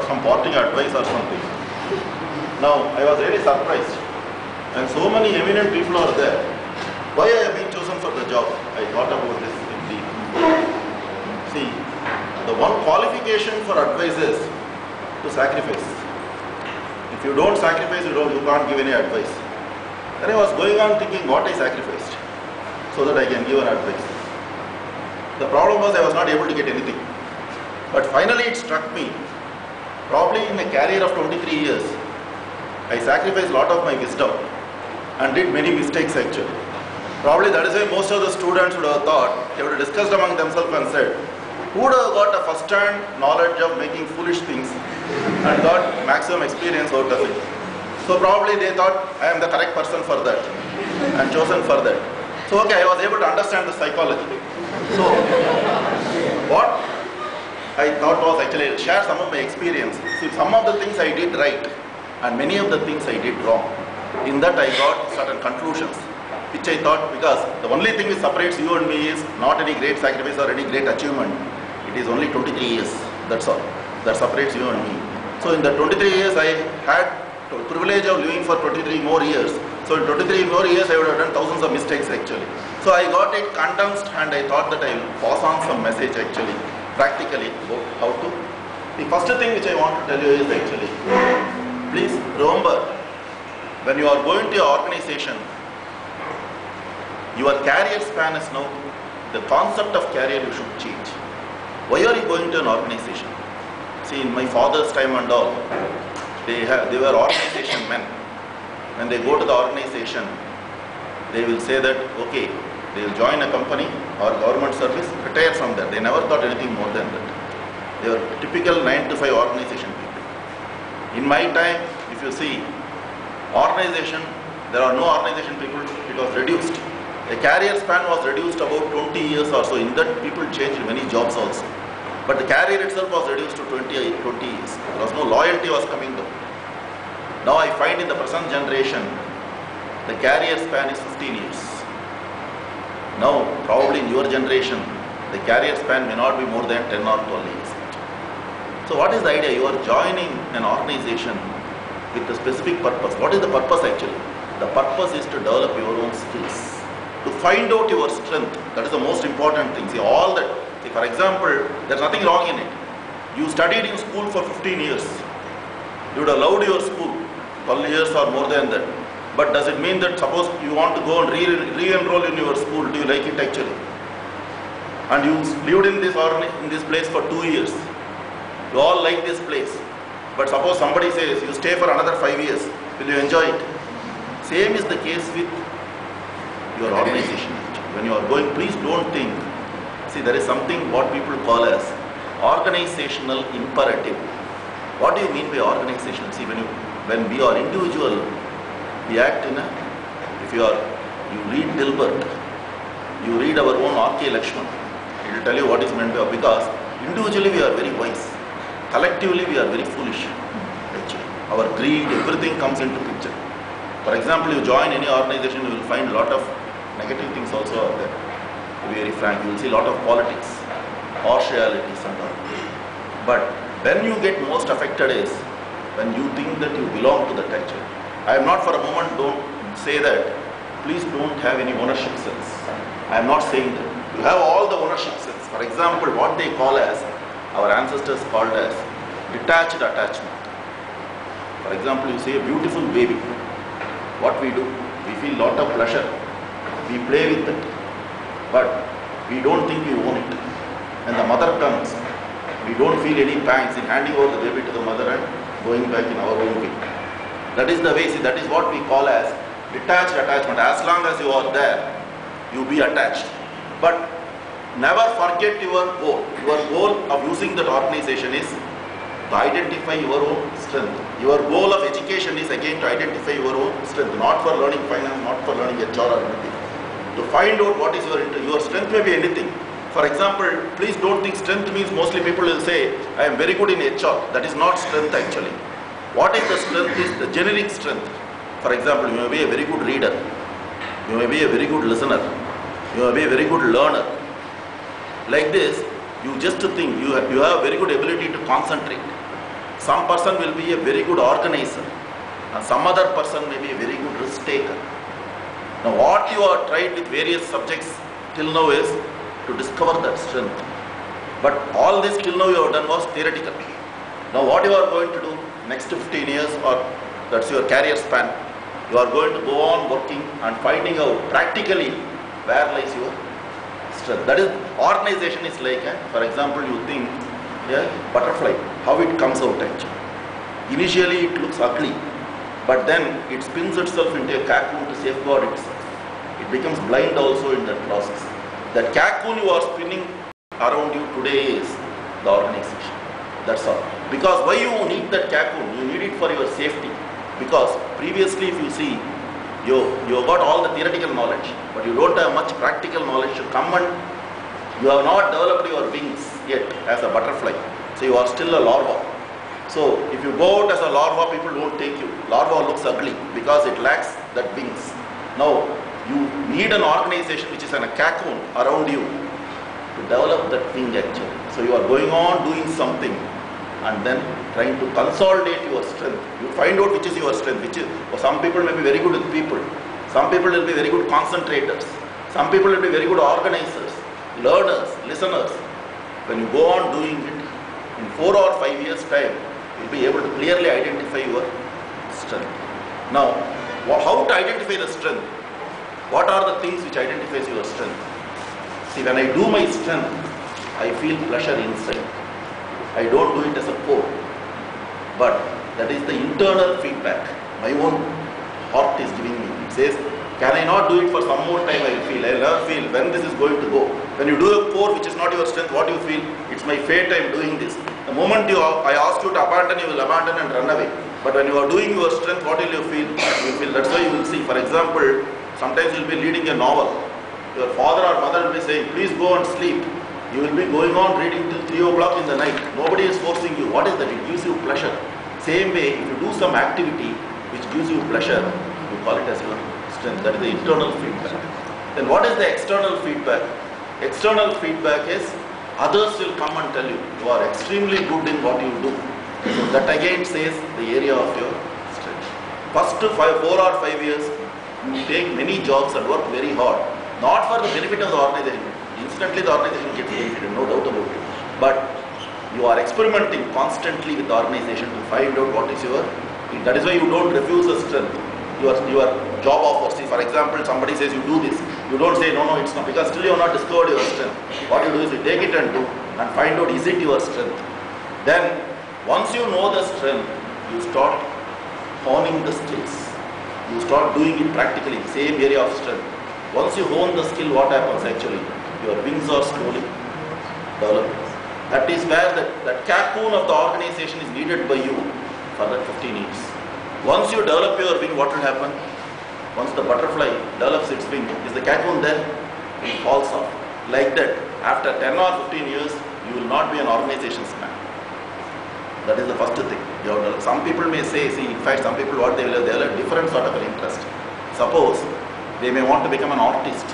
some parting advice or something. Now, I was really surprised. And so many eminent people are there. Why I have been chosen for the job? I thought about this in deep. See, the one qualification for advice is to sacrifice. If you don't sacrifice, you can't give any advice. Then I was going on thinking what I sacrificed so that I can give an advice. The problem was I was not able to get anything. But finally it struck me, probably in a career of 23 years, I sacrificed a lot of my wisdom and did many mistakes actually. Probably that is why most of the students would have thought, they would have discussed among themselves and said, who would have got a first-hand knowledge of making foolish things and got maximum experience out of it. So probably they thought, I am the correct person for that and chosen for that. So okay, I was able to understand the psychology. So what I thought was actually I'll share some of my experience. See, some of the things I did right and many of the things I did wrong. In that I got certain conclusions, which I thought, because the only thing which separates you and me is not any great sacrifice or any great achievement. It is only 23 years, that's all, that separates you and me. So in the 23 years I had the privilege of living for 23 more years. So in 23 more years I would have done thousands of mistakes actually. So I got it condensed and I thought that I will pass on some message actually, practically, about how to. The first thing which I want to tell you is actually, please remember, when you are going to your organization, your career span is now, the concept of career you should change. Why are you going to an organization? See, in my father's time and all, they were organization men. When they go to the organization, they will say that, okay, they will join a company or government service, retire from that. They never thought anything more than that. They were typical 9 to 5 organization people. In my time, if you see, organization, there are no organization people, it was reduced. The career span was reduced about 20 years or so. In that, people changed many jobs also. But the career itself was reduced to 20 years. There was no loyalty was coming down. Now I find in the present generation, the career span is 15 years. Now, probably in your generation, the career span may not be more than 10 or 12 years. So what is the idea? You are joining an organization with a specific purpose. What is the purpose actually? The purpose is to develop your own skills, to find out your strength. That is the most important thing. See, all that, see, for example, there's nothing wrong in it. You studied in school for 15 years. You would have loved your school, 12 years or more than that. But does it mean that suppose you want to go and re-enroll in your school, do you like it actually? And you lived in this place for 2 years. You all like this place. But suppose somebody says you stay for another 5 years, will you enjoy it? Same is the case with your organization. When you are going, please don't think. See, there is something what people call as organizational imperative. What do you mean by organizational? See, when we are individual, we act in a, if you read Dilbert, you read our own R.K. Lakshman, it will tell you what is meant by, because individually we are very wise, collectively we are very foolish. Actually, our greed, everything comes into picture. For example, you join any organization, you will find a lot of negative things also are there. To be very frank, you will see a lot of politics, partialities and all. But when you get most affected is when you think that you belong to that actually. I am not for a moment, don't say that. Please don't have any ownership sense. I am not saying that. You have all the ownership sense. For example, what they call as, our ancestors called as detached attachment. For example, you see a beautiful baby. What we do? We feel lot of pleasure. We play with it. But we don't think we own it. When the mother comes, we don't feel any pangs in handing over the baby to the mother and going back in our own way. That is the way, see, that is what we call as detached attachment. As long as you are there, you be attached. But never forget your goal. Your goal of using that organization is to identify your own strength. Your goal of education is again to identify your own strength, not for learning finance, not for learning HR or anything. To find out what is your strength may be anything. For example, please don't think strength means mostly people will say, I am very good in HR. That is not strength actually. What is the strength is the generic strength. For example, you may be a very good reader. You may be a very good listener. You may be a very good learner. Like this, you just think you have very good ability to concentrate. Some person will be a very good organizer, and some other person may be a very good risk taker. Now what you are tried with various subjects till now is to discover that strength. But all this till now you have done was theoretical. Now what you are going to do next 15 years, or that's your career span, you are going to go on working and finding out practically where lies your strength. That is, organization is like, for example, you think butterfly, how it comes out actually. Initially it looks ugly, but then it spins itself into a cocoon to safeguard itself. It becomes blind also in that process. That cocoon you are spinning around you today is the organization. That's all. Because why you need that cocoon? You need it for your safety. Because previously if you see, you got all the theoretical knowledge, but you don't have much practical knowledge to come, and you have not developed your wings yet as a butterfly. So you are still a larva. So if you go out as a larva, people don't take you. Larva looks ugly because it lacks that wings. Now you need an organization which is in a cocoon around you to develop that wing actually. So you are going on doing something and then trying to consolidate your strength. You find out which is your strength. Some people may be very good with people. Some people will be very good concentrators. Some people will be very good organizers, learners, listeners. When you go on doing it, in 4 or 5 years time, you will be able to clearly identify your strength. Now, how to identify the strength? What are the things which identifies your strength? See, when I do my strength, I feel pleasure inside. I don't do it as a core. But that is the internal feedback. My own heart is giving me. It says, can I not do it for some more time? I will never feel when this is going to go. When you do a core which is not your strength, what do you feel? It's my fate, I am doing this. The moment I ask you to abandon, you will abandon and run away. But when you are doing your strength, what will you feel? You will feel. That's why you will see. For example, sometimes you will be reading a novel. Your father or mother will be saying, please go and sleep. You will be going on reading till 3 o'clock in the night. Nobody is forcing you. What is that? It gives you pleasure. Same way, if you do some activity which gives you pleasure, you call it as your strength. That is the internal feedback. Then what is the external feedback? External feedback is others will come and tell you, you are extremely good in what you do. So that again says the area of your strength. First 4 or 5 years, you take many jobs and work very hard. Not for the benefit of the organization. Instantly the organization gets benefited, no doubt about it. But you are experimenting constantly with the organization to find out what is your. That is why you don't refuse a strength. Your job offer. See, for example, somebody says you do this. You don't say no, it's not, because still you have not discovered your strength. What you do is you take it and do and find out, is it your strength. Then once you know the strength, you start honing the skills. You start doing it practically, same area of strength. Once you hone the skill, what happens actually? Your wings are slowly developing. That is where that cocoon of the organization is needed by you for that 15 years. Once you develop your wing, what will happen? Once the butterfly develops its wing, is the cocoon there? It falls off. Like that, after 10 or 15 years, you will not be an organization's man. That is the first thing. Some people may say, see, in fact, some people what they will have a different sort of an interest. Suppose they may want to become an artist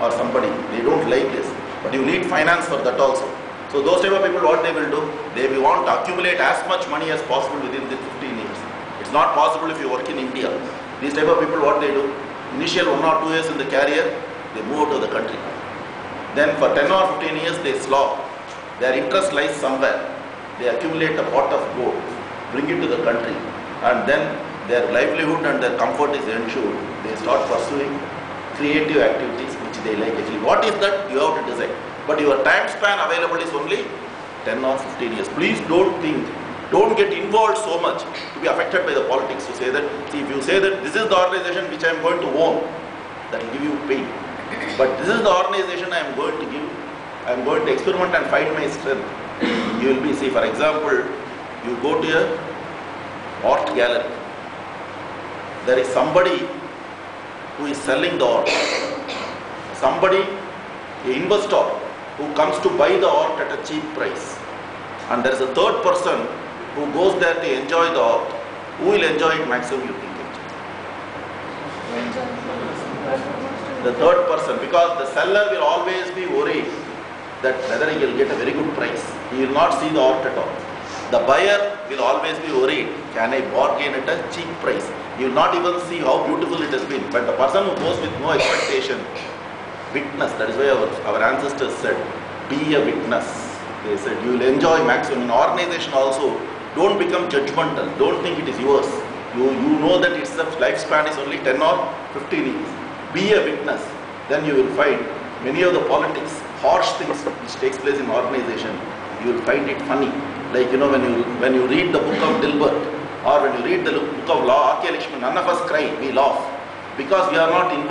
or somebody. They don't like this, but you need finance for that also. So those type of people, what they will do? They will want to accumulate as much money as possible within the 15 years. It's not possible if you work in India. These type of people, what they do? Initial 1 or 2 years in the career, they move out of the country. Then for 10 or 15 years, they slog. Their interest lies somewhere. They accumulate a pot of gold, bring it to the country, and then their livelihood and their comfort is ensured. They start pursuing creative activities which they like. Actually, what is that? You have to decide. But your time span available is only 10 or 15 years. Please don't think, don't get involved so much to be affected by the politics. To say that, see, if you say that this is the organization which I am going to own, that will give you pain. But this is the organization I am going to give, I am going to experiment and find my strength. You will be, see, for example, you go to a art gallery. There is somebody who is selling the art. Somebody, an investor, who comes to buy the art at a cheap price. And there is a third person who goes there to enjoy the art. Who will enjoy it maximum, you think? The third person, because the seller will always be worried that whether he will get a very good price. He will not see the art at all. The buyer will always be worried, can I bargain at a cheap price? You will not even see how beautiful it has been. But the person who goes with no expectation, witness, that is why our ancestors said, be a witness. They said, you will enjoy maximum. In organization also, don't become judgmental. Don't think it is yours. You know that its lifespan is only 10 or 15 years. Be a witness. Then you will find many of the politics, harsh things which takes place in organization, you will find it funny. Like, when you read the book of Dilbert, or when you read the book of Law, Lakshman, none of us cry, we laugh, because we are not involved.